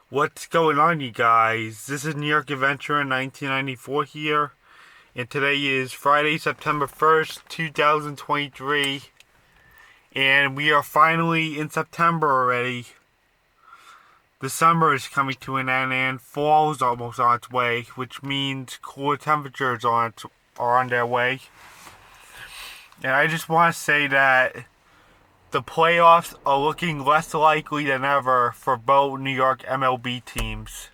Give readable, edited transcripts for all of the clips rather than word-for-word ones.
What's going on, you guys? This is New York Adventure in 1994 here, and today is Friday, September 1st, 2023, and we are finally in September already. The summer is coming to an end, and fall is almost on its way, which means cooler temperatures are on their way. And I just want to say that the playoffs are looking less likely than ever for both New York MLB teams.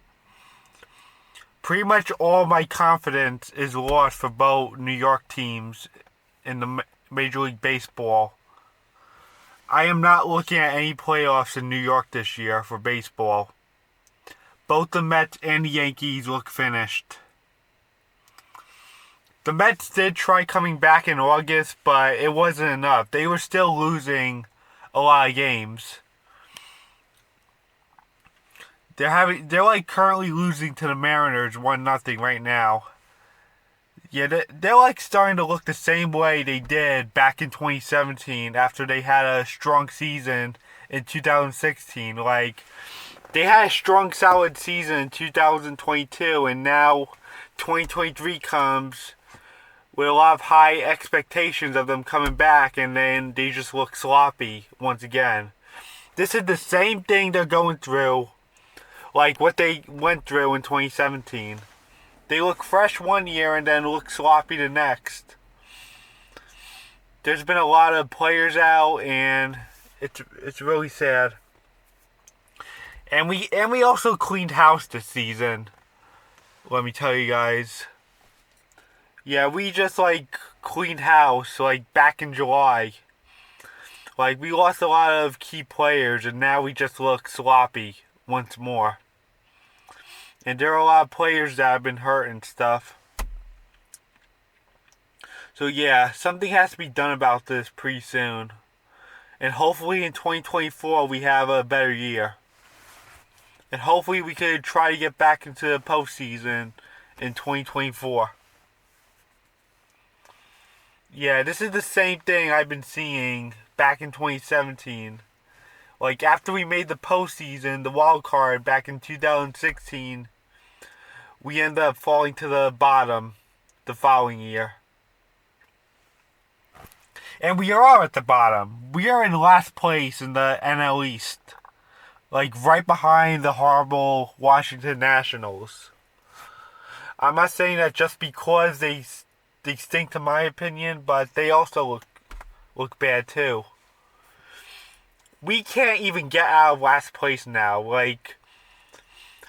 Pretty much all my confidence is lost for both New York teams in the Major League Baseball. I am not looking at any playoffs in New York this year for baseball. Both the Mets and the Yankees look finished. The Mets did try coming back in August, but it wasn't enough. They were still losing a lot of games. They're like currently losing to the Mariners 1-0 right now. Yeah, they're like starting to look the same way they did back in 2017 after they had a strong season in 2016. Like, they had a strong, solid season in 2022, and now 2023 comes with a lot of high expectations of them coming back, and then they just look sloppy once again. This is the same thing they're going through, like what they went through in 2017. They look fresh one year and then look sloppy the next. There's been a lot of players out, and it's really sad. And we also cleaned house this season. Let me tell you guys. Yeah, we just cleaned house back in July. We lost a lot of key players, and now we just look sloppy once more. And there are a lot of players that have been hurt and stuff. So yeah, something has to be done about this pretty soon. And hopefully in 2024 we have a better year. And hopefully we could try to get back into the postseason in 2024. Yeah, this is the same thing I've been seeing back in 2017. After we made the postseason, the wild card back in 2016, we ended up falling to the bottom the following year. And we are at the bottom. We are in last place in the NL East. Right behind the horrible Washington Nationals. I'm not saying that just because they stink, to my opinion, but they also look bad too. We can't even get out of last place now.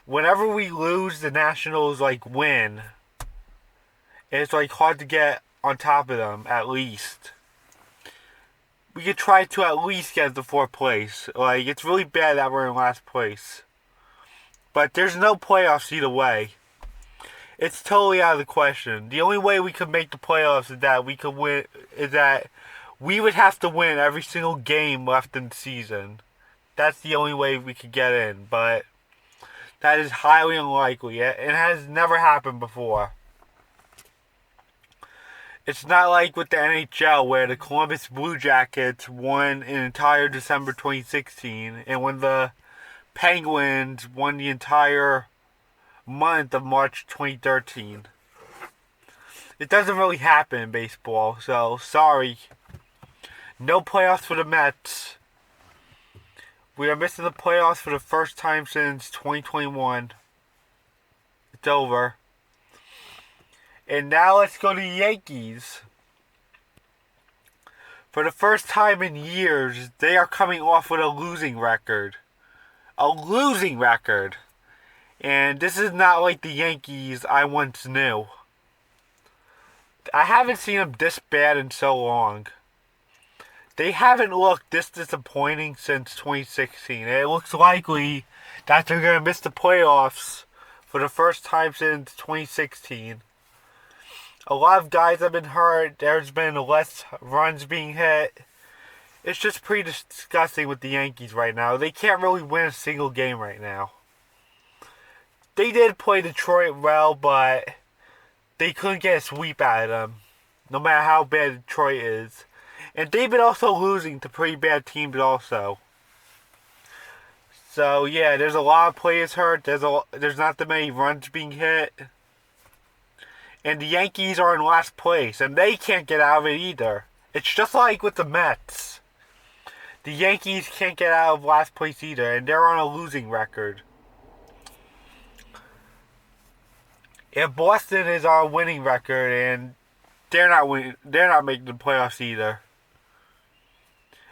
Whenever we lose, the Nationals win. It's hard to get on top of them, at least. We could try to at least get to fourth place. It's really bad that we're in last place. But there's no playoffs either way. It's totally out of the question. The only way we could make the playoffs is that we would have to win every single game left in the season. That's the only way we could get in, but that is highly unlikely. It has never happened before. It's not like with the NHL where the Columbus Blue Jackets won an entire December 2016, and when the Penguins won the entire month of March 2013. It doesn't really happen in baseball, so sorry. No playoffs for the Mets. We are missing the playoffs for the first time since 2021. It's over. And now let's go to the Yankees. For the first time in years, they are coming off with a losing record. A losing record. And this is not like the Yankees I once knew. I haven't seen them this bad in so long. They haven't looked this disappointing since 2016. It looks likely that they're going to miss the playoffs for the first time since 2016. A lot of guys have been hurt. There's been less runs being hit. It's just pretty disgusting with the Yankees right now. They can't really win a single game right now. They did play Detroit well, but they couldn't get a sweep out of them, no matter how bad Detroit is. And they've been also losing to pretty bad teams also. So yeah, there's a lot of players hurt. There's not that many runs being hit. And the Yankees are in last place, and they can't get out of it either. It's just like with the Mets. The Yankees can't get out of last place either, and they're on a losing record. And Boston is on a winning record, and they're not making the playoffs either.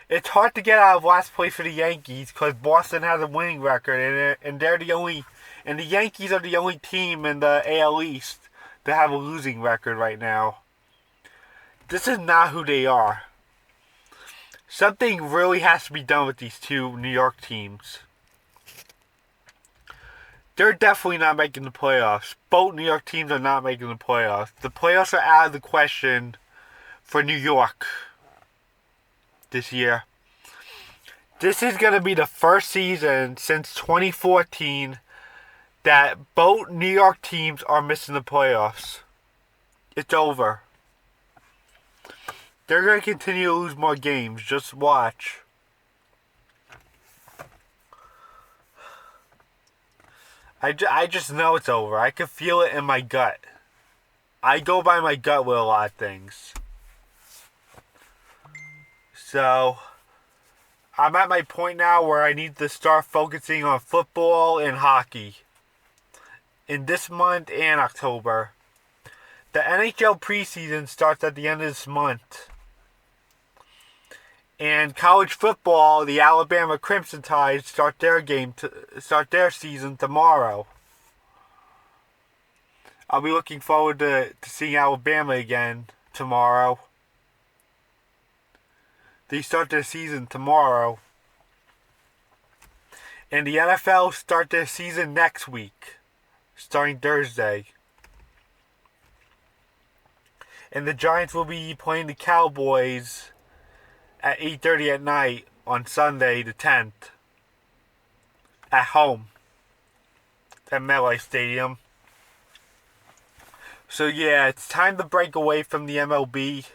It's hard to get out of last place for the Yankees because Boston has a winning record, and the Yankees are the only team in the AL East that have a losing record right now. This is not who they are. Something really has to be done with these two New York teams. They're definitely not making the playoffs. Both New York teams are not making the playoffs. The playoffs are out of the question for New York this year. This is going to be the first season since 2014 that both New York teams are missing the playoffs. It's over. They're going to continue to lose more games. Just watch. I just know it's over. I can feel it in my gut. I go by my gut with a lot of things. So, I'm at my point now where I need to start focusing on football and hockey. In this month and October. The NHL preseason starts at the end of this month. And college football, the Alabama Crimson Tide start their season tomorrow. I'll be looking forward to seeing Alabama again tomorrow. They start their season tomorrow. And the NFL start their season next week, starting Thursday. And the Giants will be playing the Cowboys at 8:30 at night on Sunday the 10th at home at MetLife Stadium. So yeah, it's time to break away from the MLB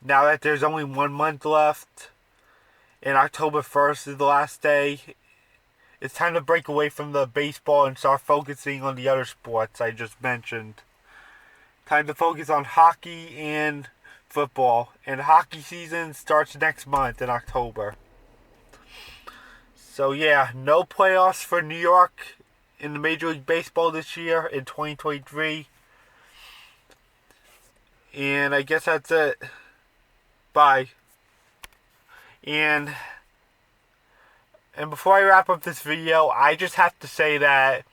now that there's only 1 month left and October 1st is the last day. It's time to break away from the baseball and start focusing on the other sports I just mentioned. Time to focus on hockey and football, and hockey season starts next month in October. So yeah, no playoffs for New York in the Major League Baseball this year in 2023. And I guess that's it. Bye. And before I wrap up this video, I just have to say that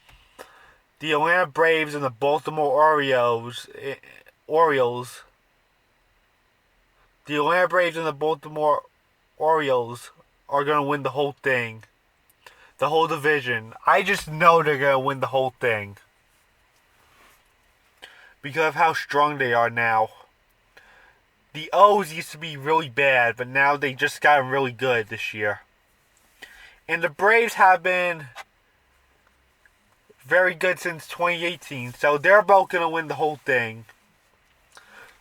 the Atlanta Braves and the Baltimore Orioles, the Atlanta Braves and the Baltimore Orioles are going to win the whole thing. The whole division. I just know they're going to win the whole thing. Because of how strong they are now. The O's used to be really bad, but now they just got really good this year. And the Braves have been very good since 2018, so they're both going to win the whole thing.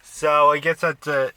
So I guess that's it.